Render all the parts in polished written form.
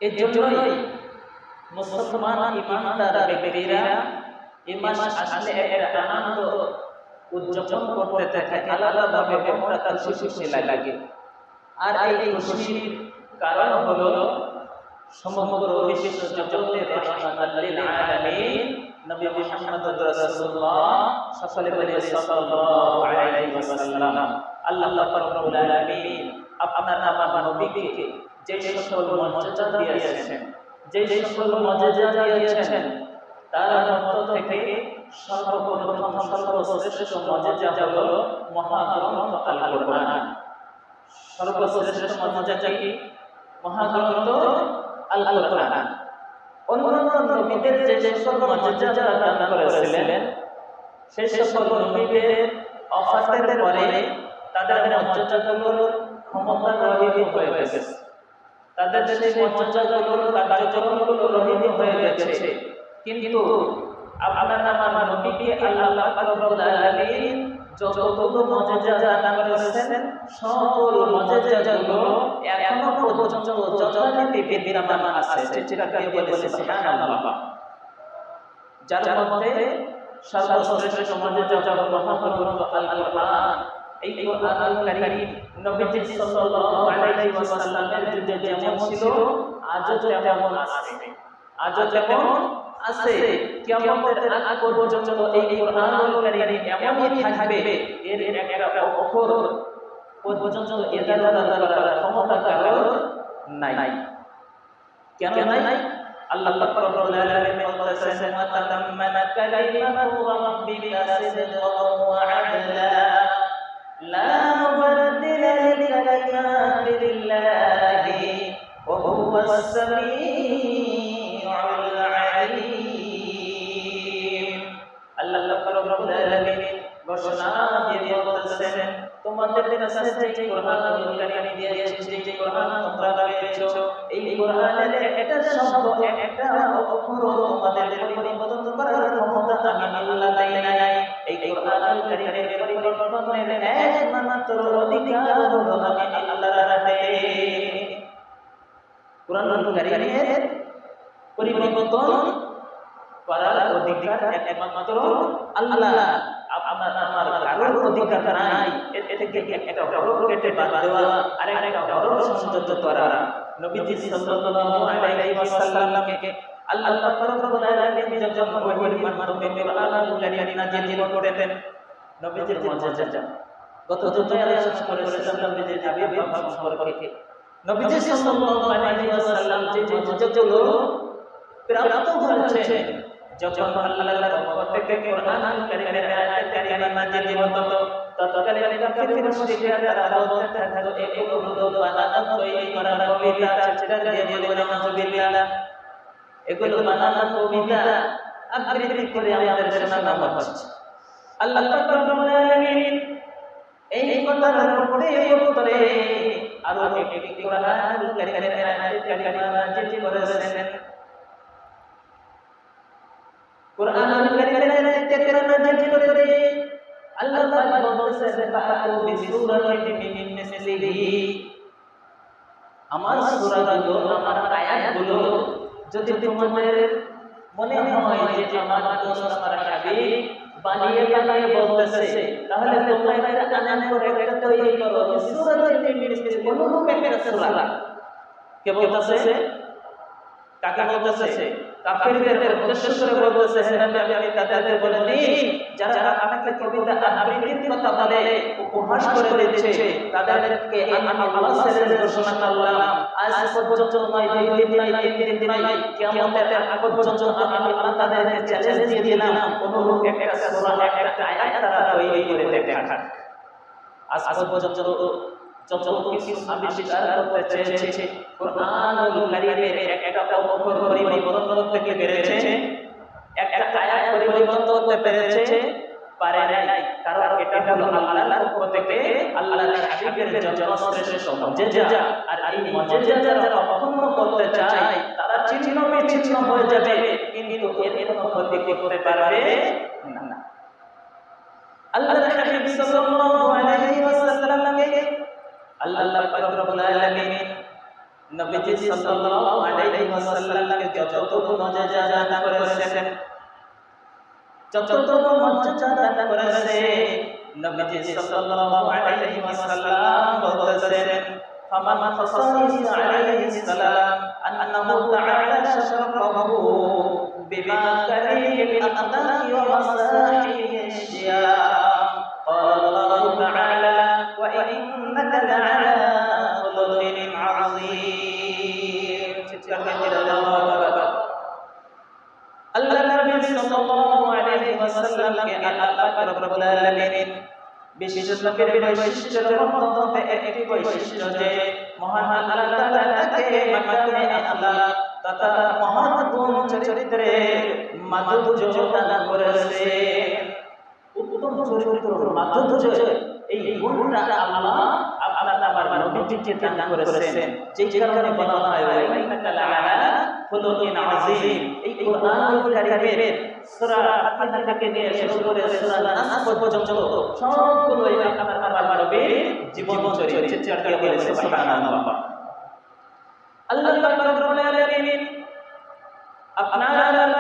এজন্যই মুসলমান ইমানদার ব্যক্তিরা এই মাস আসলে একটা আনন্দ উদযাপন করতে থাকে, আলাদাভাবে মনটা খুশি লাগে। আর এই খুশির কারণ হলো সমগ্র বিশ্ব জগতের রাহমাতাল লিল আলামিন নবী মুহাম্মদ রাসূলুল্লাহ সকলে বলে সাল্লাল্লাহু আলাইহি ওয়াসাল্লাম। আল্লাহ পাক রব্বুল আলামিন আপনার আমার নবীকে যে সকল মর্যাদা দিয়েছেন, যে সকল মর্যাদা দিয়েছেন তার মধ্য থেকে সর্বপ্রথম সর্বশ্রেষ্ঠ মর্যাদা হলো মহাগ্রন্থ আল কোরআন। সর্বশ্রেষ্ঠ মর্যাদা কি? মহাগ্রন্থ আল কোরআন। অন্যান্য নবীদের যে সকল মর্যাদা দান করেছিলেন সেই সকল নবীদের ওফাতের পরে তাদের মর্যাদাগুলোর ক্ষমতা রহিত হয়ে গেছে, তাদের সেই মর্যাদাগুলোর কার্যক্রমগুলো রহিত হয়ে গেছে। কিন্তু আপনার আমার নবীকে আল্লাহ পাক রব্বুল আলামিন যতগুলো মর্যাদা দান করেছেন সকল মর্যাদাগুলো এখনো পর্যন্ত যথারীতি বিদ্যমান আছে, যেটাকে বলে সুবহানাল্লাহ। যার মধ্যে সর্বশ্রেষ্ঠ মর্যাদা হলো মহাগ্রন্থ আল কোরআন। এই কোরআনুল কারীম নবীজি সাল্লাল্লাহু আলাইহি ওয়াসাল্লামের যুগে যেমন ছিল আজও তেমন আছে, আজও তেমন আছে। কিয়ামতের আগ পর্যন্ত এই কোরআনুল কারীম এমনই থাকবে, এর একটা অক্ষর পর্যন্ত এদালাত করার ক্ষমতা কারোর নাই। কেন নাই? আল্লাহ পাক রব্বুল আলামিন বলেছেন ওয়া তাতাম্মানাত কালিমাতু রাব্বিকা সিদকান ওয়া আদলা লা মুবাদদিলা লিকালিমাতিল্লাহি ওয়া হুয়াস সামিউল আলীম। আল্লাহ পাক রব্বুল আলামিন ঘোষণা দিয়ে বলেছেন তোমাদের কাছে যে কোরআনুল কারীম দিয়েছি, যে কোরআন তোমরা পেয়েছো, এই কোরআনের একটা শব্দ একটা অক্ষর তোমাদের পরিবর্তন করার ক্ষমতা আমি আল্লাহ দেই নাই। এই কোরআনুল কারীমের পরিবর্তনের একমাত্র অধিকার হলো আমি আল্লাহর হাতে। কোরআনুল কারীমের পরিবর্তন করার অধিকার একমাত্র আল্লাহ, আপনার আমার কারোর অধিকার নাই। এর থেকে একটা হরফ কেটে বাদ দেওয়া আর একটা হরফ সংযত করা। নবীজি সাল্লাল্লাহু আলাইহি ওয়াসাল্লামকে আল্লাহ পাক রব্বুল আলামিন যখন ওহীর মাধ্যমে কোরআনুল কারীম নাযিল করতেন, নবীজির মর্যাদা গত যুগে আলোচনা করেছিলাম নবীজির আবির্ভাব সম্পর্কে। নবীজি সাল্লাল্লাহু আলাইহি ওয়াসাল্লাম যে মর্যাদাগুলো প্রাপ্ত হয়েছে যখন আল্লাহর পক্ষ থেকে কোরআনুল কারীমের আয়াত কারিমা নাযিল হতো, ততকালে কাফির মুশরিকরা তারা বলতে থাকতো এগুলো হলো বানানো তৈরি করা কবিতা, সেটা দিয়ে বলে নাউযুবিল্লাহ, এগুলো বানানো কবিতা আবৃত্তি করে আমাদের শোনানো হচ্ছে। আল্লাহ পাক রব্বুল আলামিন এই কথার উত্তরে আরো একটি কোরআনুল কারীমের আয়াত কারিমা নাযিল করেছেন। কোরআনুল কারীমের আয়াত কারিমা নাযিল করে আল্লাহ পাক বলেছেন ফাআতু বিসূরাতিন মিন মিসলিহি, আমার সূরাগুলো আমার আয়াতগুলো যদি তোমাদের মনে হয় যে আমার দোস্ত আমার হাবিব বানিয়ে বলতেছে, তাহলে তোমরা এটা আনান করে এটা তৈরি করো বিসূরাতিন মিন মিসলিহি, অনুরূপ একটা সূরা। কে বলতেছে? কাকে বলতেছে? কাফিরদের উদ্দেশ্য করে বলতেছে। আমি তাদের বলে দিই যারা আমাকে কবিতা আবৃত্তির কথা বলে উপহাস করে দিচ্ছে, তাদেরকে আমি আল্লাহ ছেড়ে ঘোষণা করলাম আজ পর্যন্ত নয়, দুই দিন নয়, তিন দিন নয়, কিয়ামতের আগ পর্যন্ত আমি আল্লাহ তাদেরকে চ্যালেঞ্জ দিয়ে দিলাম অনুরূপ একটা সূরা একটা আয়াত তারা তৈরি করে দেখান। আজ পর্যন্ত যত কিছু আবিষ্কার করতে চেয়েছে কোরআনুল কারীমের একটা অক্ষর পরিবর্তন করতে পেরেছে, একটা আয়াত পরিবর্তন করতে পেরেছে, পারে নাই। কারণ এটা হলো আল্লাহর পক্ষ থেকে আল্লাহর হাবিবের জন্য শ্রেষ্ঠ মুজিজা। আর এই মুজিজা যারা অপূর্ণ করতে চায় তারা ছিন্ন বিচ্ছিন্ন হয়ে যাবে, কিন্তু এর কোনো ক্ষতি করতে পারবে না। আল্লাহর হাবিব সাল্লাল্লাহু আলাইহি ওয়াসাল্লামকে আল্লাহ পাক রব্বুল আলামিন নবীজি সাল্লাল্লাহু আলাইহি ওয়াসাল্লামকে যতটুকু মর্যাদা দান করেছেন, যতটুকু মর্যাদা দান করেছেন, নবীজি সাল্লাল্লাহু আলাইহি ওয়াসাল্লাম বলতেছেন ফামান খাসাইস আলাইহিস সালাম আন্নাহু তাআলা শাররাহু বিমা কারিমিল আখলাকি ওয়া মাসাহিহিশ শিয়াম ক্বালা আল্লাহু তাআলা ওয়া ইন্নাকা লা'আলা খুলুকিন আযীম। চিৎকার করে আল্লাহু আকবার। আল্লাহ নবী সাল্লাল্লাহু আলাইহি ওয়াসাল্লামকে আল্লাহ পাক রব্বুল আলামিন বিশেষ নবীর বৈশিষ্ট্যের মধ্যে একটি বৈশিষ্ট্য যে মহান আল্লাহ তাআলা তাকে মাকামে আখলাক তথা মহৎ গুণ চরিত্রে মাধুর্য দান করেছেন। উত্তম চরিত্র মাধুর্য, এই গুণটা আল্লাহ আপনার আমার নবীকে দান করেছেন, যে কারণে বলা হয় ওয়া ইন্নাকা লা'আলা খুলুকিন আযীম। এই কোরআনুল কারীমের সূরা ফাতিহা থেকে নিয়ে শুরু করে সূরা নাস পর্যন্ত সবগুলোই আপনার আমার নবীর জীবন চরিত্র দিয়ে বলেছে সুবহানাল্লাহ। আল্লাহ পাক রব্বুল আলামিন আপনার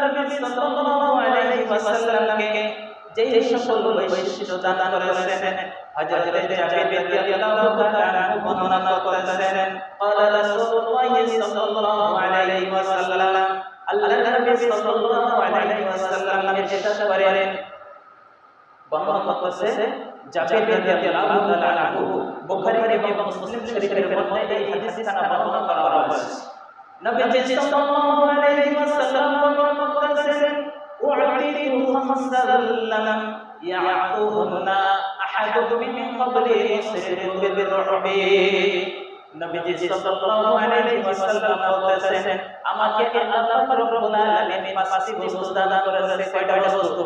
নবী সাল্লাল্লাহু আলাইহি ওয়াসাল্লামকে যে সকল বৈশিষ্ট্য দান করেছেন, হযরত জাবের রাদিয়াল্লাহু তাআলা বর্ণনা করেছেন ক্বালা রাসূলুল্লাহ সাল্লাল্লাহু আলাইহি ওয়াসাল্লাম, আল্লাহর নবী সাল্লাল্লাহু আলাইহি ওয়াসাল্লাম ইরশাদ করেন, বর্ণনা করছে জাবের রাদিয়াল্লাহু তাআলা বুখারী এবং মুসলিম শরীফের মধ্যে এই হাদিসটা বর্ণনা করা হয়েছে। নবী সাল্লাল্লাহু আলাইহি ওয়াসাল্লাম বর্ণনা করেছেন উ'তিতু খামসাল লাম ইয়া'তুহুন্না আহাদুম মিন ক্বাবলি ইসরিরু বিররুবি। নবীজি সাল্লাল্লাহু আলাইহি ওয়াসাল্লাম বলতেছেন আমাকে আল্লাহ রব্বুল আলামিন পাঁচটি বস্তু দান করেছেন। কয়টা বস্তু?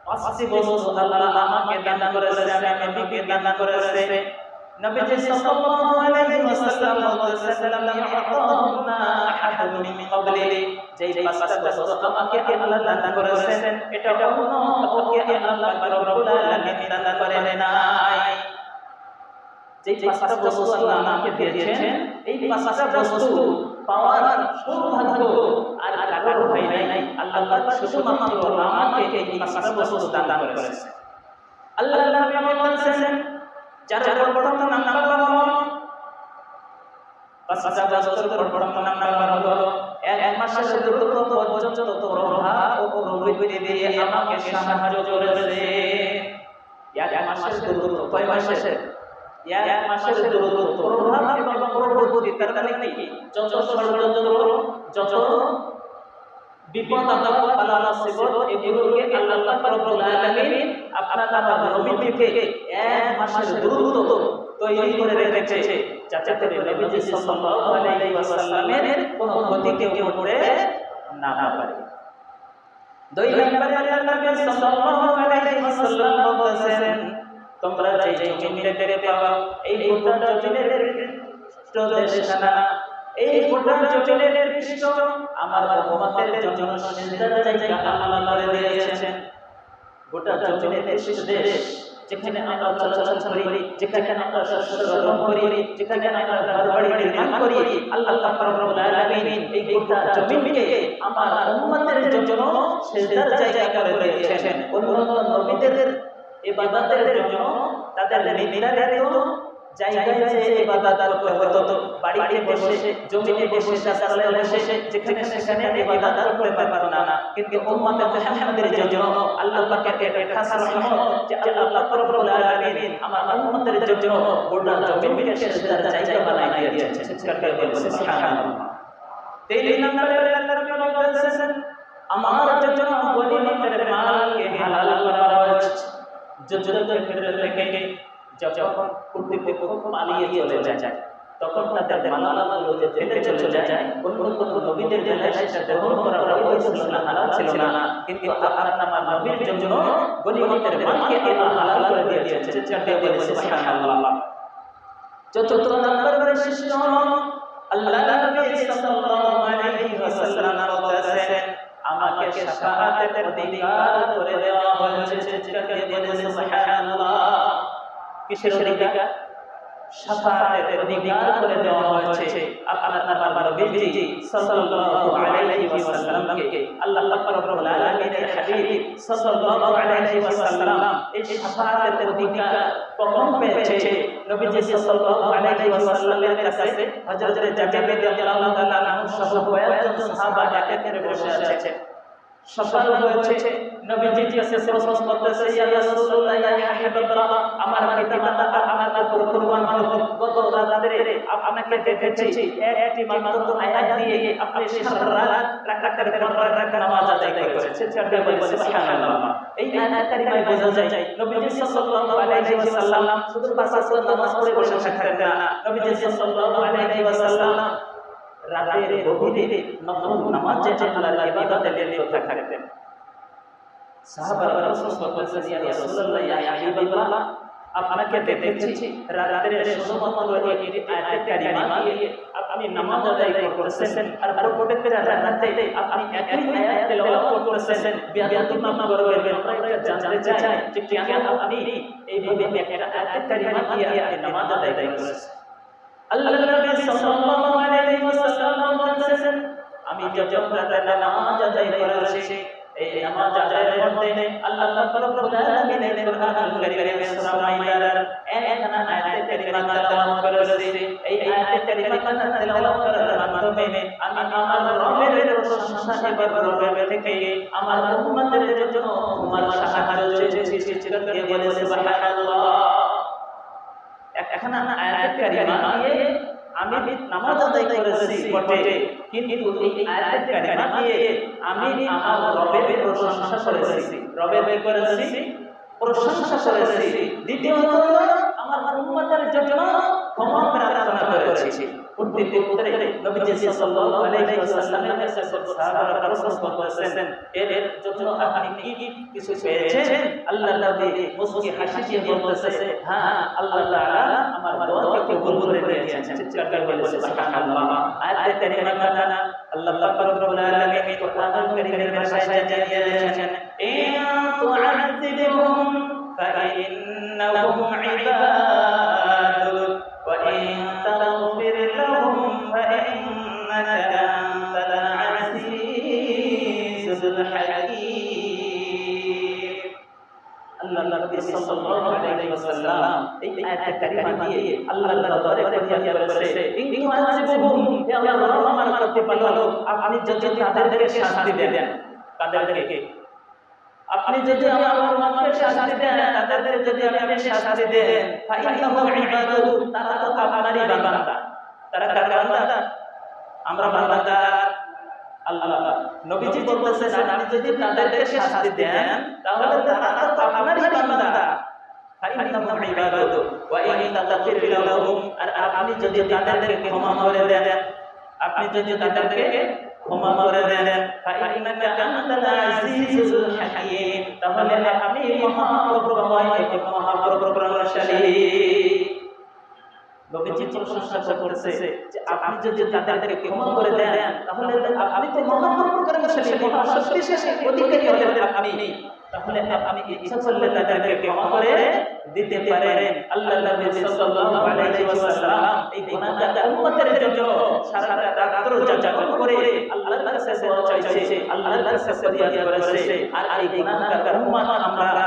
পাঁচটি বস্তু আল্লাহ আমাকে দান করেছেন, আমি নবীকে দান করেছেন। নবীজি সাল্লাল্লাহু আলাইহি ওয়াসাল্লাম বলতেছেন লাম ইয়া'তুহুন্না আহাদুম মিন ক্বাবলি, যেই পাঁচটা বস্তু আমাকে আল্লাহ দান করেছেন এটা অন্য কাউকে আল্লাহ রব্বুল আলামিন দান করেন নাই। যেই পাঁচটা বস্তু আল্লাহ আমাকে দিয়েছেন, এই পাঁচটা বস্তু পাওয়ার সৌভাগ্য আর কারো হয় নাই। আল্লাহ পাক শুধুমাত্র আমাকে এই পাঁচটা বস্তু দান করেছেন। আল্লাহ নবী বলেছেন যারা প্রথম নাম্বার হলো পাঁচটা বস্তুর প্রথম নাম্বার হলো এক মাসের দূরত্ব পর্যন্ত প্রভাব ও প্রবৃত্তি দিয়ে আমাকে সাহায্য করেছে। এক মাসের দূরত্ব, কয় মাসের? এক মাসের দূরত্ব প্রভাব এবং প্রবৃত্তি, তার মানে কি যত ষড়যন্ত্র, যত বিপদ আপদ বালা মুসিবত এগুলোকে আল্লাহ পাক রব্বুল আলামিন আপনার আমার নবীকে এক মাসের দূরত্ব তৈরি করে রেখেছে, যাতে করে নবীজি সাল্লাল্লাহু আলাইহি ওয়াসাল্লামের কোনো ক্ষতি কেউ করতে না পারে। দুই নম্বরে আল্লাহ নবী সাল্লাল্লাহু আলাইহি ওয়াসাল্লাম বলেছেন তোমরা যে জমিনে পেরে পাও এই গোটা জমিনের পৃষ্ঠদেশনা, এই গোটা জমিনের পৃষ্ঠ আমার উম্মতের জন্য সিজদার জায়গা আল্লাহ করে দিয়েছেন। গোটা জমিনের পৃষ্ঠদেশ যেখানে আমরা চলাচল করি, যেখানে আমরা শস্য রোপণ করি, যেখানে আমরা ঘরবাড়ি নির্মাণ করি, আল্লাহ পাক রব্বুল আলামিন এই গোটা জমিনকে আমার উম্মতের জন্য সিজদার জায়গা করে দিয়েছেন। অন্যান্য নবীদের ইবাদতের জন্য তাদের নির্ধারিত জায়গায় যে ইবাদত করতে হতো, বাড়িতে বসে, জমিনে বসে, গাছতলায় বসে, যেখানে সেখানে ইবাদত করতে পারতো না। কিন্তু উম্মতে মুহাম্মাদের জন্য আল্লাহ পাকের একটা খাস রহমত যে আল্লাহ রব্বুল আলামিন আমার উম্মতের জন্য গোটা জমিনকে সিজদার জায়গা বানায় দিয়েছেন। চিৎকার করে বলুন সুবহানাল্লাহ। তিন নম্বরে আল্লাহ রাব্বুল বলেছেন আমার জন্য গনিমতের মালকে হালাল করা হয়েছে। যুদ্ধের ক্ষেত্রে থেকে যখন কর্তৃপক্ষ পালিয়ে চলে যায় তখন তাদের মালামালগুলো যে ফেলে চলে যায়, কোন নবীদের বেলায় সেটা গ্রহণ করা হয়েছিল না, হালাল ছিল না। কিন্তু আপনার আমার নবীর জন্য গনিমতের মালকে আল্লাহ হালাল করে দিয়েছেন। চিৎকার দিয়ে বলুন সুবহানাল্লাহ। চতুর্থ নম্বর বৈশিষ্ট্য হলো আল্লাহ নবী সাল্লাল্লাহু আলাইহি ওয়াসাল্লাম বলেছেন আমাকে শাফাআতের অধিকার করে দেওয়া হয়েছে। চিৎকার দিয়ে বলুন সুবহানাল্লাহ। কিসের অধিকার? শাফাআতের অধিকার করে দেওয়া হয়েছে আপনার নবীজি সাল্লাল্লাহু আলাইহি ওয়াসাল্লামকে। আল্লাহ পাক রব্বুল আলামিনের হাবিব সাল্লাল্লাহু আলাইহি ওয়াসাল্লাম এই শাফাআতের অধিকার কখন পেয়েছে? নবীজি সাল্লাল্লাহু আলাইহি ওয়াসাল্লামের কাছে হযরত জাবের রাদিয়াল্লাহু তাআলা আনহু সহ কয়েকজন সাহাবা একেবারে বসে আছে। সকাল হয়েছে, নবীজি কাছে প্রশ্ন করতেছে, ইয়া রাসূলুল্লাহ, ইয়া হাবিবাল্লাহ, আমার পিতা-মাতা আপনার উপর কুরবান হলো। গত রাতে আপনাকে দেখেছি একটি মাত্র আয়াত দিয়ে আপনি সারা রাত রাকাতের পর রাকাত নামাজ আদায় করেছেন। সেটা বলে সুবহানাল্লাহ। এই আয়াত কারিমায় বোঝা যায় নবীজি সাল্লাল্লাহু আলাইহি ওয়াসাল্লাম শুধু পাঁচ ওয়াক্ত নামাজ পড়ে বসে থাকতেন না। নবীজি সাল্লাল্লাহু আলাইহি ওয়াসাল্লাম রাতের গভীরে নফল নামাজে আল্লাহর ইবাদতে লিপ্ত থাকতেন। সাহাবারা রাসূল সাল্লাল্লাহু আলাইহি ওয়াসাল্লাম, ইয়া রাসূলুল্লাহ, ইয়া হাবিবাল্লাহ, আপনাকে দেখেছি রাতের শুধুমাত্র এই আয়াত কারিমা দিয়ে আপনি নামাজ আদায় করতেছেন, আর পরবর্তীতে রাতে আপনি একই আয়াত তেলাওয়াত করতেছেন। বিয়াদুল মামা বরবের আমরা জানতে চাই যে কেন আপনি এইভাবে একটা আয়াত কারিমা দিয়ে আপনি নামাজ আদায় করেছেন? আল্লাহ নবী সাল্লাল্লাহু আলাইহি ওয়াসাল্লাম বলেছেন, আমি যখন রাতে নামাজ আদায় করেছি, এই নামাজ আদায়ের মধ্যে আল্লাহ পাক রব্বুল আলামিনের কুরআনুল কারীমের সূরা মাইদার একখানা আয়াত কারিমা তেলাওয়াত করেছি। এই আয়াত কারিমা তেলাওয়াত করার মাধ্যমে আমি আমার রবের প্রশংসা এবং রবের থেকে আমার উম্মতের জন্য তোমার সাহায্য চেয়েছি। চিৎকার দিয়ে বলে সুবহানাল্লাহ। এখন আয়াত কারিমা দিয়ে আমি নামাজ আদায় করেছি বটে, কিন্তু এই আয়াত কারিমা দিয়ে আমি আমার রবের প্রশংসা করেছি, রবের প্রশংসা করেছি। দ্বিতীয়ত আমার উম্মতের জন্য ক্ষমা প্রার্থনা করেছি। উত্তরে নবীজি সাল্লাল্লাহু আলাইহি ওয়াসাল্লামের কাছে সাহাবারা প্রশ্ন করতেছেন, এর জন্য আপনি কি কিছু পেয়েছেন? আল্লাহ নবী মুস্কি হাসি দিয়ে বলতেছে, হ্যাঁ, আল্লাহ তাআলা আমার দোয়াকে কবুল করে নিয়েছেন। চিৎকার করে বলে সুবহানাল্লাহ। আয়াত কারিমাটা আল্লাহ পাক রব্বুল আলামিন কুরআনুল কারীমের ভাষায় জানিয়ে দিয়েছেন, ইন তুআযিবহুম ফাইন্নাহুম ইবাদুক ওয়া ইন তাগফির লাহুম ফাইন্নাকা আনতাল আজিজুল হাকীম। আল্লাহ নবী সাল্লাল্লাহু আলাইহি ওয়াসাল্লাম এই আয়াত কারিমা দিয়ে আল্লাহর দরবারে ফরিয়াদ করেছে, ইন তুআযিবহুম, হে আল্লাহ, আমার করতে পারলো আপনি যদি তাদেরকে শাস্তি দেন, তাদেরকে আপনি যদি আমার উম্মতকে শাস্তি দেন, তাদেরকে যদি আপনি শাস্তি দেন, ফাইন্নাহুম ইবাদুক, তারা তো আপনারই বান্দা। তারা কার বান্দা? আমরা বান্দা। আল্লাহ নবীজি বলতেছেন, আপনি যদি তাদেরকে শাস্তি দেন তাহলে তারা তো আপনারই বান্দা। ফাইন্নাহুম ইবাদুক ওয়া ইন তাগফির লাহুম, আর আপনি যদি তাদেরকে ক্ষমা করে দেন, আপনি যদি তাদেরকে ক্ষমা করে দেন, ফাইন্নাকা আনতাল আজিজুল হাকীম, তাহলে আপনি মহাপরাক্রমশালী এবং মহাপরাক্রমশালী। নবীজি প্রশংসা করতেছে যে আপনি যদি তাদেরকে ক্ষমা করে দেন তাহলে আপনি তো মহাপরাক্রমশালী, মহাশক্তিশালী অধিকারী হলেন আপনি। তাহলে আপনি ইচ্ছা করলে তাদেরকে ক্ষমা করে দিতে পারেন। আল্লাহ নবী সাল্লাল্লাহু আলাইহি ওয়াসাল্লাম এই গুনাহগার উম্মতের জন্য সারা রাত জাগরণ করে আল্লাহর কাছে দোয়া চাইছে, আল্লাহর কাছে ফরিয়াদ করেছে। আর এই গুনাহগার উম্মত আমরা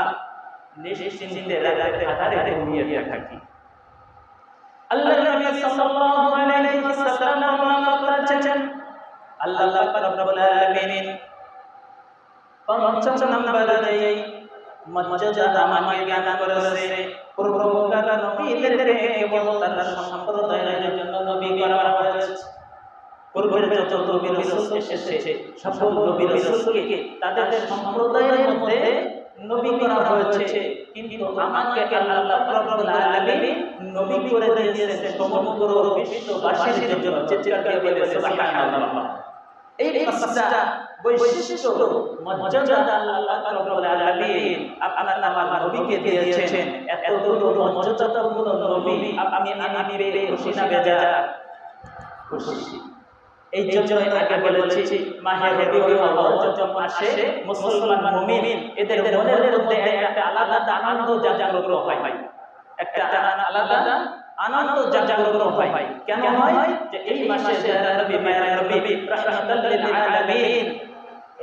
নিশ্চিন্তে রাতে আধারে ঘুমিয়ে থাকি। আল্লাহ নবী সাল্লাল্লাহু আলাইহি ওয়াসাল্লাম বলেছেন, আল্লাহ পাক রব্বুল আলামিন পঞ্চম নম্বরে যেই মর্যাদা আমাকে দান করেছে, পূর্বকার নবীদেরকে কেবল তার সম্প্রদায়ের জন্য নবী করা হয়েছে। পূর্বের যত নবী রাসূল এসেছে সকল নবী রাসূলকে তাদের সম্প্রদায়ের মধ্যে নবী করা হয়েছে, কিন্তু আমাকে আল্লাহ রব্বুল আলামিন নবী করে দিয়েছেন সমগ্র বিশ্ববাসীর জন্য। চিৎকার দিয়ে বলে সুবহানাল্লাহ। এই পাঁচটা বৈশিষ্ট্য মর্যাদা আল্লাহ রব্বুল আলামিন আপনার আমার নবীকে দিয়েছেন। এত মর্যাদাপূর্ণ নবী আমি পেয়ে খুশি না বেজার? খুশি। এই জন্য আগে বলেছি মাহে রবিউল আউয়াল যখন আসে মুসলমান মুমিন এদের মনের মধ্যে একটা আলাদা আনন্দ জাগ্রত হয়, একটা আলাদা আনন্দ জাগ্রত হয়। কেন হয়? যে এই মাসে যারা নবী মায়া নবী রাহমাতাল লিল আলামিন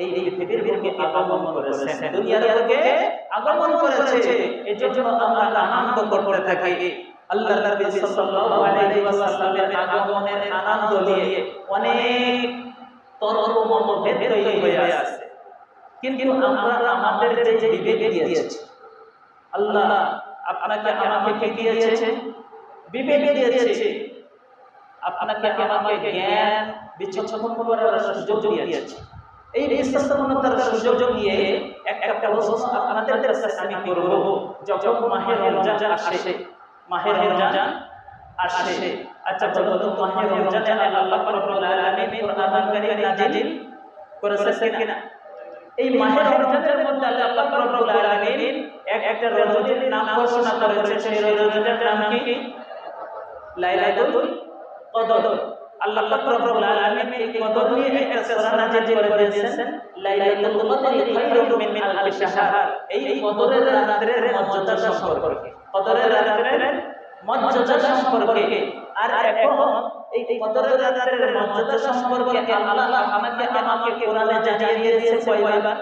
এই পৃথিবীর বুকে আগমন করেছেন, দুনিয়ার বুকে আগমন করেছে। এজন্য আমরা আনন্দ করতে থাকি। আল্লাহর নবী সাল্লাল্লাহু আলাইহি ওয়াসাল্লামের আগমনের আনন্দ নিয়ে অনেক তর্ক মতভেদ তৈরি হয়ে আছে। কিন্তু আমরা আমাদের যে বিবেক দিয়েছে, আল্লাহ আপনাকে আমাকে দিয়েছে, বিবেক দিয়েছে, আপনাকে আমাকে জ্ঞান বিচক্ষণ করার সুযোগ দিয়েছে। এই বিচক্ষণতার সুযোগ নিয়ে একটা প্রশ্ন আপনাদের কাছে আমি করব। যখন মাহে রমজান আসে, মাহে রমজান আসে, আচ্ছা বলো তো মাহে রমজানে আল্লাহ রাব্বুল আলামিন কোরআন কারীম নাযিল করেছেন কিনা? এই মাহে রমজানের মধ্যে আল্লাহ রাব্বুল আলামিন একটা রজনীর নাম ঘোষণা করেছেন। সেই রজনীর নাম কি? লাইলাতুল কদর। আল্লাহ রাব্বুল আলামিন এই কদর নিয়ে একটা সূরা নাযিল করে দিয়েছেন, লাইলাতুল কদরি খায়রুম মিন আলফি শাহর। এই কদরের রাতের মর্যাদা সম্পর্কে, কদরের রাতের মর্যাদা সম্পর্কে। আর এখন এই কদরের রাতের মর্যাদা সম্পর্কে আল্লাহ আমাকে কোরআনে জানিয়ে দিয়েছে কয়বার?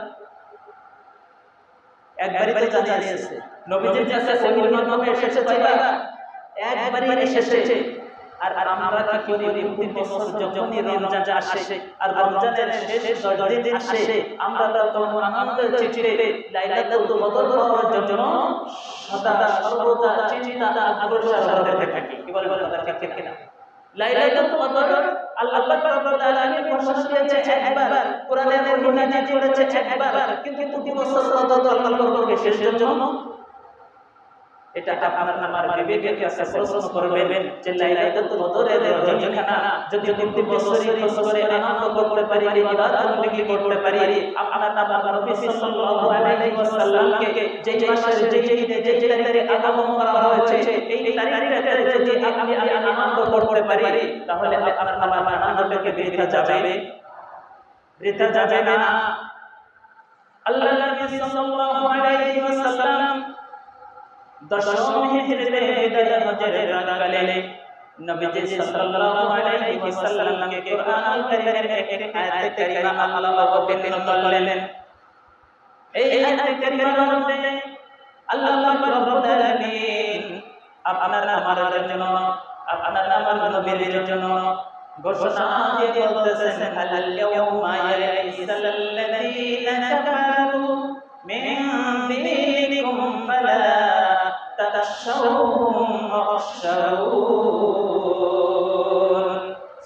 একবারই তো জানিয়েছে। নবীজির কাছে ওহীর মাধ্যমে এসেছে কয়বার? একবারই এসেছে। আর আমরা কি করি? প্রতি বছর যখনই রমজান আসে আর রমজানের শেষ 10 দিন আসে, আমরা তখন আনন্দের চিঠিতে লাইলাতুল কদর পাওয়ার জন্য সদা সর্বদা চিন্তা অগ্রসর হতে থাকি। কি বলে কথা ঠিক কিনা? লাইলাতুল কদর আল্লাহ রাব্বুল আলামিন ঘোষণা দিয়েছে একবার, কোরআনের মধ্যে নাযিল করেছে একবার, কিন্তু প্রতি বছর কদর আল্লাহর শেষের জন্য। এটা আপনার আমার বিবেকের কাছে প্রশ্ন করবেন যে লাইলাতুল কদরের রজনীখানা যদি প্রতি বছরই করে আনন্দ করতে পারি, ইবাদত বন্দেগী করতে পারি, আপনার আমার নবী সাল্লাল্লাহু আলাইহি ওয়াসাল্লামকে যেই মাসের যেই তারিখে আগমন করা হয়েছে, এই তারিখটাতে যদি আপনি আনন্দ করতে পারি, তাহলে আপনার আমার আনন্দকে বৃথা যাবে? বৃথা যাবে না। আল্লাহর নবী সাল্লাল্লাহু আলাইহি ওয়াসাল্লাম দশম হিজরিতে বিদায় হজের রাতকালে নবীজি সাল্লাল্লাহু আলাইহি ওয়াসাল্লামকে কুরআনুল কারীমের একটি আয়াত কারিমা আল্লাহ অবতীর্ণ করলেন। এই আয়াত কারিমার মধ্যে আল্লাহ রাব্বুল আলামিন আপনার আমার জন্য, আপনার আমার নবীর জন্য ঘোষণা দিয়ে বলতেছেন, আল ইয়াউমা ইয়াইসাল্লাযীনা কাফারু মিন দীনিকুম ফালা তাখশাউহুম ওয়াখশাউন।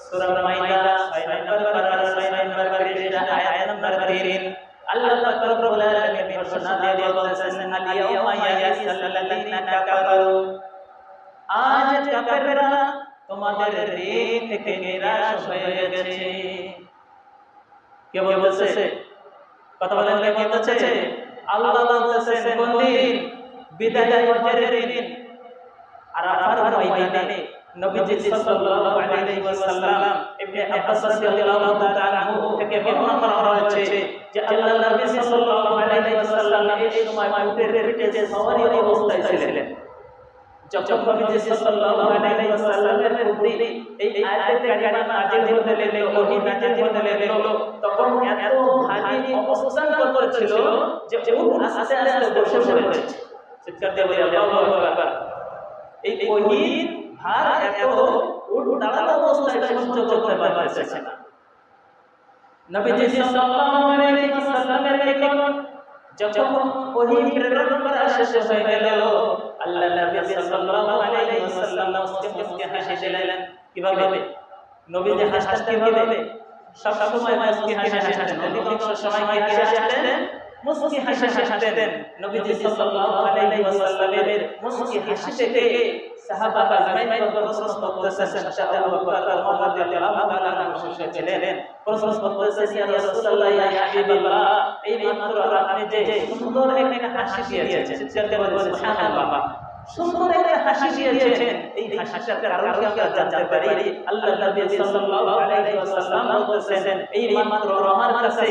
সূরা মাইদা 6 নম্বর পারা 6 নম্বর পৃষ্ঠা আয়াত নম্বর 3। আল্লাহ রাব্বুল আলামিন ঘোষণা দিয়ে বলতেছেন, আল ইয়াউমা ইয়াইসাল্লাযীনা কাফারু, আজ কাফেররা তোমাদের দিন থেকে নিরাশ হয়ে গেছে। কে বলতেছে? কথা বলেন, কে বলতেছে? আল্লাহ বলতেছেন কোন দিন? বিদায় হজের দিন। আরাফার ময়দানে নবীজি সাল্লাল্লাহু আলাইহি ওয়াসাল্লাম ইবনে আব্বাস রাদিয়াল্লাহু তাআলা আনহু থেকে বর্ণনা করা হয়েছে যে আল্লাহর নবী সাল্লাল্লাহু আলাইহি ওয়াসাল্লাম এই সময় উটের পিঠে সওয়ারি অবস্থায় ছিলেন। যখন নবীজি সাল্লাল্লাহু আলাইহি ওয়াসাল্লামের উপরে এই আয়াত কারিমা নাযিল হতে লাগলো, ওহী নাযিল হতে লাগলো, তখন এত ভারী অবস্থান করতেছিল যে উট আস্তে আস্তে বসে পড়েছে। চিৎকার দিয়ে বলি আল্লাহু আকবার। এই ওহীর ভার এত উট দাঁড়ানো অবস্থায় সহ্য করতে পারতেছে না। নবীজি সাল্লাল্লাহু আলাইহি ওয়াসাল্লামের নিকট যখন ওহী প্রেরণ করা শেষ হয়ে গেল, আল্লাহ নবী সাল্লাল্লাহু আলাইহি ওয়াসাল্লাম মুস্কি হাসি দিলেন। কিভাবে? নবীজি হাসতেন কিভাবে? সব সময় মুস্কি হাসতেন। অধিকাংশ সময় কি হাসতেন? মুস্কি হাসতেন। নবীজি সাল্লাল্লাহু আলাইহি ওয়াসাল্লামের মুস্কি হাসি থেকে সাহাবা আজমাইন প্রশ্ন করতেছেন, আবু বকর রাদিয়াল্লাহু তাআলা আনহু ছিলেন। প্রশ্ন করতেছেন, ইয়া রাসূলুল্লাহ, ইয়া হাবিবাল্লাহ, এই মাত্র আপনি যে সুন্দর একটা হাসি দিয়েছেন, চিৎকার করে বলেন সুবহানাল্লাহ। সুন্দর একটা হাসি দিয়েছেন। এই হাসিটার কারণ কি আমরা জানতে পারি? আল্লাহ নবী সাল্লাল্লাহু আলাইহি ওয়াসাল্লাম বলতেছেন, এই মাত্র আমার কাছে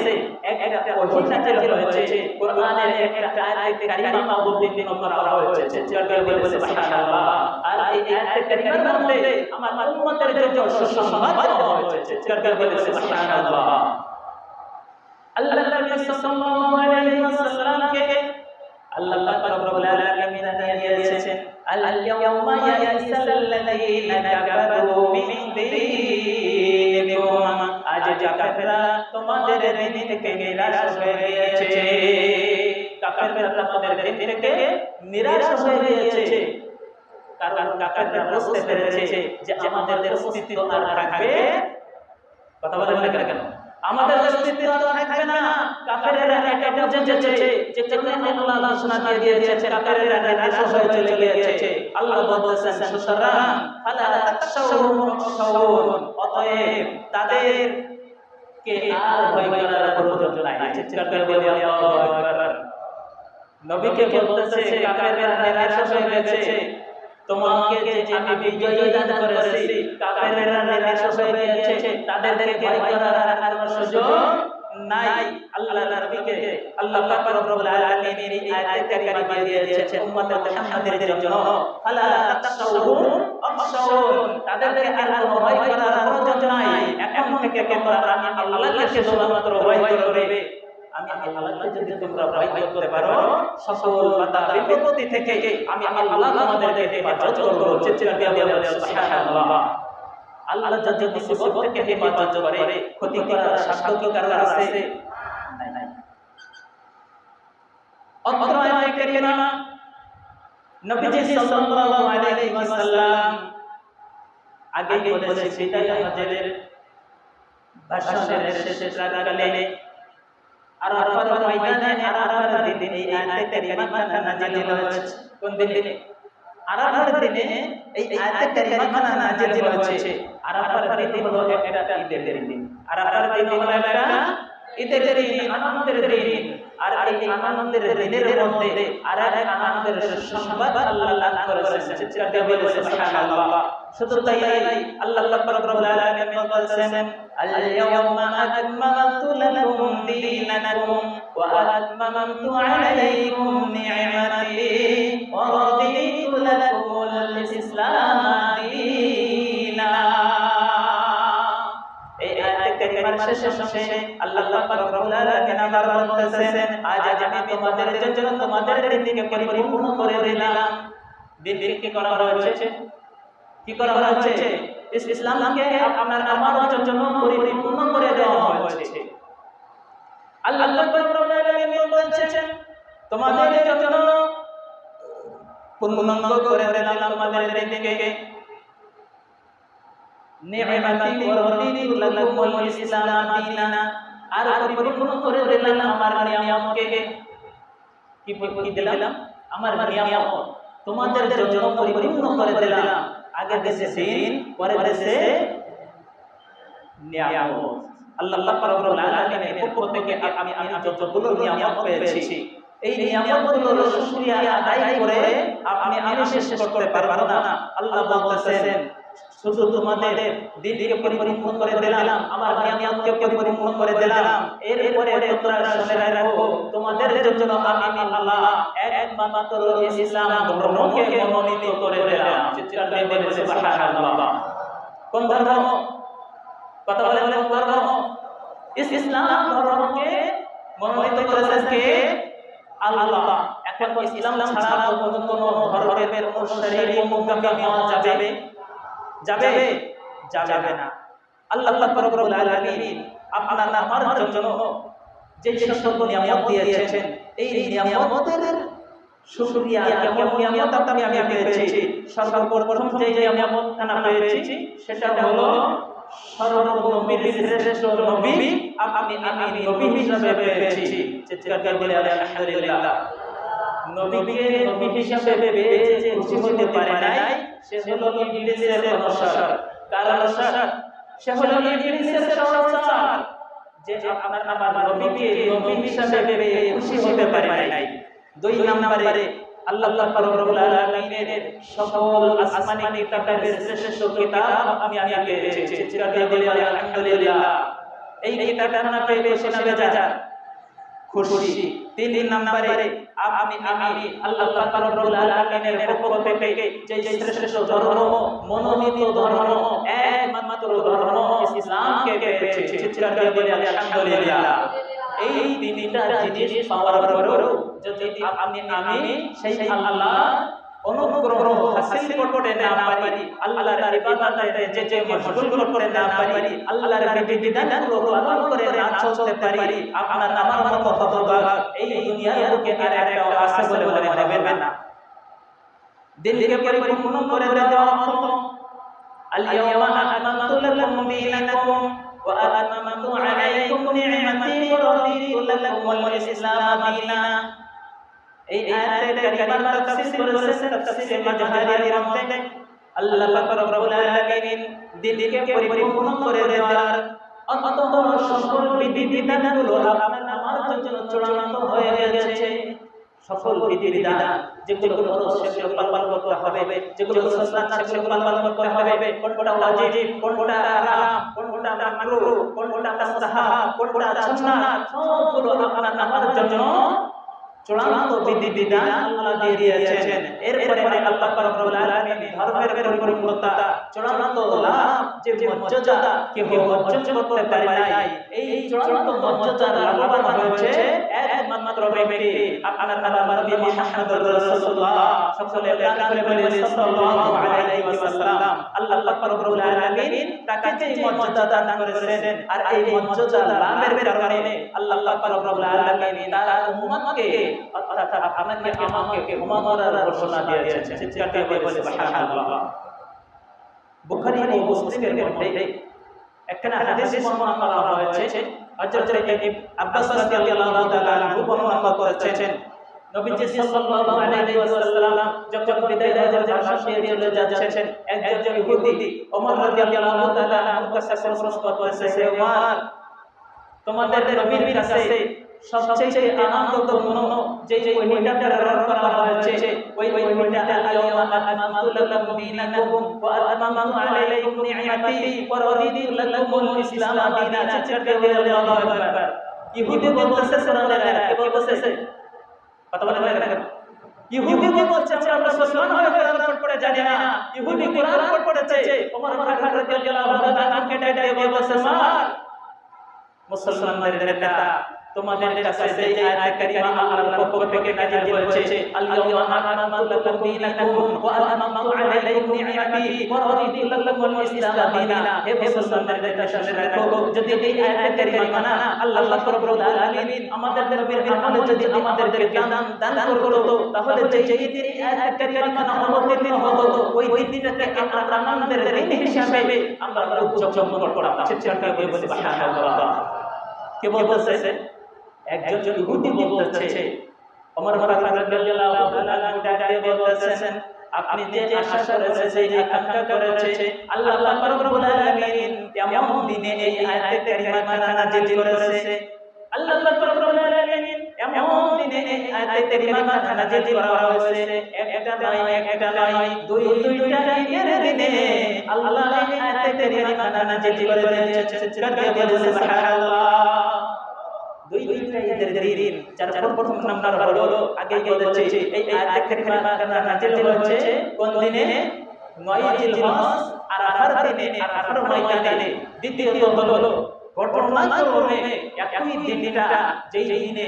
একটা ওহী নাযিল হয়েছে, কোরআনের একটা আয়াত কারিমা অবতীর্ণ করা হয়েছে। চিৎকার করে বলে সুবহানাল্লাহ। আর এই আয়াত কারিমার মধ্যে আমার উম্মতের জন্য সুসংবাদ দেওয়া হয়েছে। চিৎকার করে বলে সুবহানাল্লাহ। আল্লাহ নবী সাল্লাল্লাহু আলাইহি ওয়াসাল্লামকে আল্লাহ পাক রব্বুল আলামিন জানিয়েছেন, আল-ইয়াওমা ইয়াইসাল্লাযীনা কাফারু মিন দীনিকুম, আজ কাফেররা তোমাদের দিন থেকে নিরাশ হয়ে গিয়েছে। কাফেররা তোমাদের দিন থেকে নিরাশ হয়ে গিয়েছে, কারণ কাফেররা বুঝতে পেরেছে যে আমাদের অস্তিত্ব আর থাকবে। কথা বলেন না কেন? আমাদের অস্তিত্ব থাকবে না। কাফেররা এটা বুঝে গেছে যে আল্লাহ ঘোষণা দিয়ে দিয়েছে, কাফেররা নিরাশ হয়ে চলে গিয়েছে। আল্লাহ বলেছেন, সুতরাং ফালা তাখশাউহুম ওয়াখশাউন, অতএব তাদেরকে আর ভয় করার প্রয়োজন নাই। চিৎকার করে বলি আল্লাহু আকবার। নবীকে বলতেছে কাফেররা নিরাশ হয়ে গেছে, তোমাকে যে আমি বিজয় দান করেছি, কাফেররা নিরাশ হয়ে গেছে, তাদেরকে ভয় করার আর কোনো সুযোগ নাই। আল্লাহর নবীকে আল্লাহ পাক রব্বুল আলামিন এই আয়াত কারিমা দিয়ে দিয়েছেন উম্মতে মুহাম্মাদের জন্য, ফালা তাখশাউহুম ওয়াখশাউন, তাদেরকে আর ভয় করার প্রয়োজন নাই। এখন থেকে তোমরা আমি আল্লাহকে শুধুমাত্র ভয় করবে। আমি আল্লাহকে যদি তোমরা ভয় করতে পারো, সকল বাধা বিপত্তি থেকে আমি আল্লাহ তোমাদেরকে হেফাজত করব। চিৎকার দিয়ে বলেন সুবহানাল্লাহ। আল্লাহ যদি মুসিবত থেকে হেফাজত করে, ক্ষতি করার সাধ্য কি কারো আছে? নাই। অত্র আয়াতে কারিমা নবীজি সাল্লাল্লাহু আলাইহি ওয়াসাল্লাম আগে বলেছে বিদায় হজের ভাষণের শেষ রাকালে আরাফার ময়দানে আরাফার দিনে এই আয়াত কারিমা নাযিল হয়েছে। কোন দিনে? আরাফার দিনে এই আয়াত কারিমা নাযিল হয়েছে। আরাফার দিন হলো একটা ঈদের দিন। আরাফার দিন হলো একটা ঈদের দিন, আনন্দের দিন। আর এই আনন্দের দিনের মধ্যে আর এক আনন্দের সংবাদ আল্লাহ দান করেছেন। চিৎকার দিয়ে বলেন সুবহানাল্লাহ। শুধু তাই আল্লাহ পাক রব্বুল আলামিন বলেছেন, আল-ইয়াওমা আকমালতু লাকুম দীনাকুম ওয়া আতমামতু আলাইকুম নি'মাতি ওয়া রাদিতু লাকুমুল ইসলাম দীনা। এই আয়াত কারিমার শেষে আল্লাহ পাক রব্বুল আলামিন আবার বলতেছেন, আজ আমি তোমাদের জন্য তোমাদের দিনকে পরিপূর্ণ করে দিলাম। দিন কি করা হয়েছে? কি করা হয়েছে? ইসলামকে আপনার আমার জন্য পরিপূর্ণ করে দেওয়া হয়েছে। আল্লাহ পাক রব্বুল আলামিন বলছেন, তোমাদের জন্য পূর্ণাঙ্গ করে দিলাম তোমাদের দিনকে। নি'মাতি ওয়া রাদিতু লাকুমুল ইসলাম দীনা, আর পরিপূর্ণ করে দিলাম আমার নিয়ামতকে। কি দিলাম? আমার নিয়ামত তোমাদের জন্য পরিপূর্ণ করে দিলাম। আগে দেশে দিন, পরে দেশে নিয়ামত। আল্লাহ পাক রব্বুল আলামিনের পক্ষ থেকে আমি যতগুলো নিয়ামত পেয়েছি, এই নিয়ামতগুলোর শুকরিয়া আদায় করে আমি শেষ করতে পারবো না। আল্লাহ বলতেছেন, শুধু তোমাদের দিনকে পরিপূর্ণ করে দিলাম, আমার নিয়ামতকে পরিপূর্ণ করে দিলাম। এরপরে তোমরা শুনে রাখো, তোমাদের জন্য আমি আল্লাহ একমাত্র ইসলাম ধর্মকে মনোনীত করে দিলাম। চিৎকার দিয়ে বলেন সুবহানাল্লাহ। কোন ধর্ম? কথা বলেন, কোন ধর্ম? ইসলাম ধর্মকে মনোনীত করেছেন কে? আল্লাহ। এখন ইসলাম ছাড়া অন্য কোন ধর্মের অনুসারী মুগামী হওয়া যাবে? যাবে না। আল্লাহ পাক রব্বুল আলামিন আপনার আমার জন্য যে সকল নিয়ামত দিয়েছেন, এই নিয়ামতের শুকরিয়া কেমন নিয়ামত আমি পেয়েছি। সর্বপ্রথম যে নিয়ামত আমি পেয়েছি সেটা হলো সর্বনবীর শ্রেষ্ঠ নবী আমি নবী হিসেবে পেয়েছি। চিৎকার করে বলি আলহামদুলিল্লাহ। নবীকে নবী হিসেবে পেয়েছে যে খুশি হতে পারে নাই, সে হলো ইবলিসের অনুসার। কারণ সে হলো ইবলিসের সহচর, যে আপনার আমার নবীকে নবী হিসেবে পেয়ে খুশি হতে পারে নাই। দুই নম্বরে আল্লাহ পাক রব্বুল আলামিনের সকল আসমানি কিতাবের শ্রেষ্ঠ কিতাব আমি পেয়েছি। চিৎকার দিয়ে বলি আলহামদুলিল্লাহ। এই কিতাবটা না পেয়ে খুশি না বেজার? খুশি। তিন নম্বরে আমি আল্লাহ পাক রব্বুল আলামিনের পক্ষ থেকে যে শ্রেষ্ঠ ধর্ম, মনোনীত ধর্ম, একমাত্র ধর্ম ইসলামকে পেয়েছি। চিৎকার দিয়ে বলি আলহামদুলিল্লাহ। এই তিনটা জিনিস পাওয়ার পরেও যদি আমি সেই আল্লাহ অনুগ্রহ হাসিল করতে না পারি, আল্লাহর ইবাদতে যে মশগুল করতে না পারি, আল্লাহর বিধিবিধানগুলো পালন করে না চলতে পারি, আপনার আমার মতো হতভাগা এই দুনিয়ার বুকে আর একটা আছে বলে মনে হবে না। দিনকে পরিপূর্ণ করে দেওয়া অর্থ আল-ইয়াওমা আকমালতু লাকুম দীনাকুম ওয়া আতমামতু আলাইকুম নি'মাতি ওয়া রাদিতু লাকুমুল ইসলাম দীনা। এই আয়াতের কারিমার তাফসীর করেছেন তাফসীরে মাজাহারির মধ্যে আল্লাহ পাক রব্বুল আলামিন দিনকে পরিপূর্ণ করে দেওয়ার অন্তত সকল বিধিবিধানগুলো আপনার আমার জন্য চূড়ান্ত হয়ে গেছে। সকল বিধিবিধান যেগুলো ফরজ সেগুলো পালন করতে হবে, যেগুলো সুন্নাত সেগুলো পালন করতে হবে, কোনটা ওয়াজিব, কোনটা হারাম, কোনটা মাকরুহ, কোনটা মুস্তাহাব, কোনটা সুন্নাত, সবগুলো আপনার আমার জন্য চূড়ান্ত বিধিবিধান আল্লাহ দিয়ে দিয়েছেন। এরপরে আল্লাহ পাক রব্বুল আলামিন ধর্মের পরিপূর্ণতা, চূড়ান্ত লাভ, যে মর্যাদা কেউ অর্জন করতে পারে নাই, এই চূড়ান্ত মর্যাদা লাভবান হয়েছে একমাত্র ব্যক্তি আপনার নবী মুহাম্মদ রাসূলুল্লাহ। সকলে প্রাণ করে বলি সাল্লাল্লাহু আলাইহি ওয়াসাল্লাম। আল্লাহ পাক রব্বুল আলামিন তাকে যে মর্যাদা দান করেছেন, আর এই মর্যাদা লাভের কারণে আল্লাহ পাক রব্বুল আলামিন তার উম্মতকে অর্থাৎ আপনাকে আমাকে উম্মতের ঘোষণা দিয়েছেন। চিৎকার দিয়ে বলি সুবহানাল্লাহ। বুখারী ও মুসলিমের মধ্যে একটা হাদিস বর্ণনা করা হয়েছে। হযরত আব্বাস রাদিয়াল্লাহু তাআলা আনহু বর্ণনা করেছেন, নবীজি সাল্লাল্লাহু আলাইহি ওয়াসাল্লাম যখন বিদায় হজের ভাষণ দিয়ে চলে যাচ্ছেন, একজন ইহুদি ওমর রাদিয়াল্লাহু তাআলা আনহুর কাছে প্রশ্ন করেছে, ওমর, তোমাদের নবীর কাছে সবচেয়ে আনন্দপূর্ণ যে ওহীটা প্রেরণ করা হয়েছে, ওই ওহীটা আল-ইয়াওমা আকমালতু লাকুম দীনাকুম ওয়া আতমামতু আলাইকুম নি'মাতি ওয়া রাদিতু লাকুমুল ইসলাম দীনা। চিৎকার দিয়ে বলি আল্লাহু আকবার। ইহুদি বলতেছে কোরআনের আয়াত, কে বলতেছে? কথা বলেন না কেন? ইহুদি বলছে আমরা মুসলমান হয়ে কোরআন পড়তে জানি না। ইহুদি কোরআন পড়তেছে, ওমর রাদিয়াল্লাহু তাআলা আনকে ডাইরেক্ট বলতেছে, ওমর, মুসলমানদের নেতা, তোমাদের কাছে যে আয়াত কারিমা আল্লাহর পক্ষ থেকে নাযিল হয়েছে, আল-ইয়াওমা আকমালতু লাকুম দীনাকুম ওয়া আতমামতু আলাইকুম নি'মাতি ওয়া রাদিতু লাকুমুল ইসলাম দীনা। হে মুসলমানদের নেতা, শুনে রাখো, যদি এই আয়াত কারিমা না আল্লাহ রাব্বুল আলামিন আমাদের নবীর আমলে যদি আমাদেরকে দান করতো, তাহলে যে এই আয়াত কারিমা না অবতীর্ণ হতো, ওই দিনটাকে আমরা আমাদের দিন হিসাবে আমরা উদযাপন করতাম। চিৎকার করে বলি সুবহানাল্লাহ। কে বলতেছে? একজন ইহুদি বলতেছে, ওমর রাদিয়াল্লাহু তাআলা ডাইরেক্ট বলতেছেন, আপনি যে আশা করেছেন, যে আকাঙ্ক্ষা করেছেন, আল্লাহ পাক রব্বুল আলামিন এমন দিনে এই আয়াত কারিমা নাযিল করেছে, আল্লাহ পাক রব্বুল আলামিন এমন দিনে এই আয়াত কারিমা নাযিল করা হয়েছে, একটা নয়, দুইটা দিনের দিনে আল্লাহ এই আয়াত কারিমা নাযিল করে দিয়েছে। চিৎকার দিয়ে বলি সুবহানাল্লাহ। দুইটা ঈদের দিন, যার প্রথম নাম্বার হলো আগে বলেছি এই আয়াত কারিমা নাযিল হয়েছে কোন দিনে? 9 জিলহজ আরাফার দিনে, আরাফার ময়দানে। দ্বিতীয়ত হলো ঘটনাক্রমে একই দিনটা যেই দিনে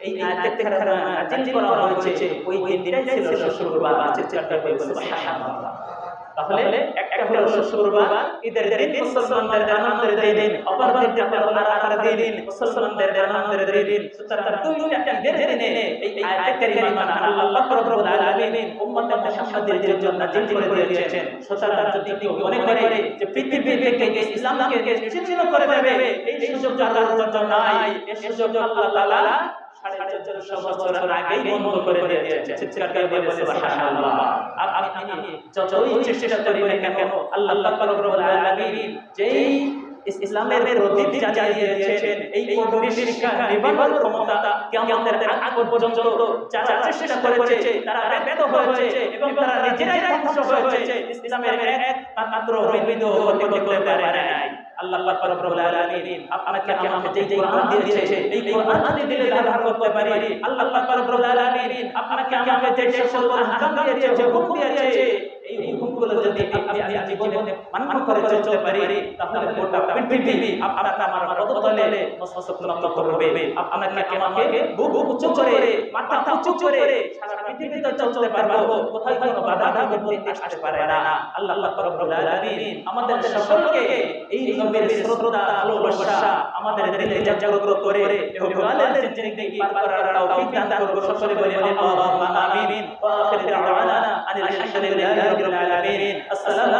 এই আয়াত কারিমা নাযিল করা হয়েছে, ওই দিনটাই ছিল শুক্রবার। চিৎকার করে সুবহানাল্লাহ। তাহলে একটা হলো শুক্রবার, ঈদের দিন, মুসলমানদের আনন্দের দিন, অপর দিনটা হলো আরাফার দিন, মুসলমানদের আনন্দের দিন। সুতরাং দুইটা ঈদের দিনে এই আয়াত কারিমা আল্লাহ রাব্বুল আলামিন উম্মত মুহাম্মাদের জন্য নাযিল করে দিয়েছেন। সুতরাং যদি কেউ মনে করে যে পৃথিবীকে ইসলামকে ছিন্ন করে দেবে, এই সুযোগ আল্লাহর জন্য নাই। এই সুযোগ আল্লাহ তাআলা 450 বছর আগেই বন্ধ করে দিয়েছেন। চিৎকার করে বলি সুবহানাল্লাহ। আপনি যতই চেষ্টা করি না কেন, আল্লাহ পাক রব্বুল আলামিন যেই ইসলামের প্রদীপ জ্বালিয়ে দিয়েছেন। এই প্রদীপ শিক্ষা নিবানোর ক্ষমতা কিয়ামতের আগ পর্যন্ত যারা চেষ্টা করেছে তারা ব্যর্থ হয়েছে এবং তারা নিজেরাই ধ্বংস হয়েছে। ইসলামের এক মাত্র বিন্দু করতে পারে নাই। আল্লাহ পাক রব্বুল আলামিন আপনাকে আমাকে যে কোরআন দিয়েছে এই কোরআন যদি দিলে ধারণ করতে পারি, আল্লাহ পাক রব্বুল আলামিন আপনাকে আমাকে যে সকল আহকাম দিয়েছে, যে হুকুম দিয়েছে, এই হুকুমগুলো যদি আপনি জীবনে পালন করে চলতে পারি তাহলে গোটা পৃথিবী আপনাকে আমার পদতলে মস্তক নত করবে। আপনাকে আমাকে বুক উঁচু করে মাথা উঁচু করে সারা পৃথিবীতে চলতে পারবো, কোথায় কোনো বাধা বিপত্তি আসতে পারে না। আল্লাহ পাক রব্বুল আলামিন আমাদের সকলকে এই নবীর শ্রদ্ধা ভালোবাসা আমাদের দিলে জাগ্রত করে এবং আলের জিন্দেগি পার করার তৌফিক দান করুন। সকলে বলি আল্লাহুম্মা আমিন। ওয়া আখিরু দাওয়ানা আনিল হামদুলিল্লাহি রাব্বিল আলামিন। আসসালামু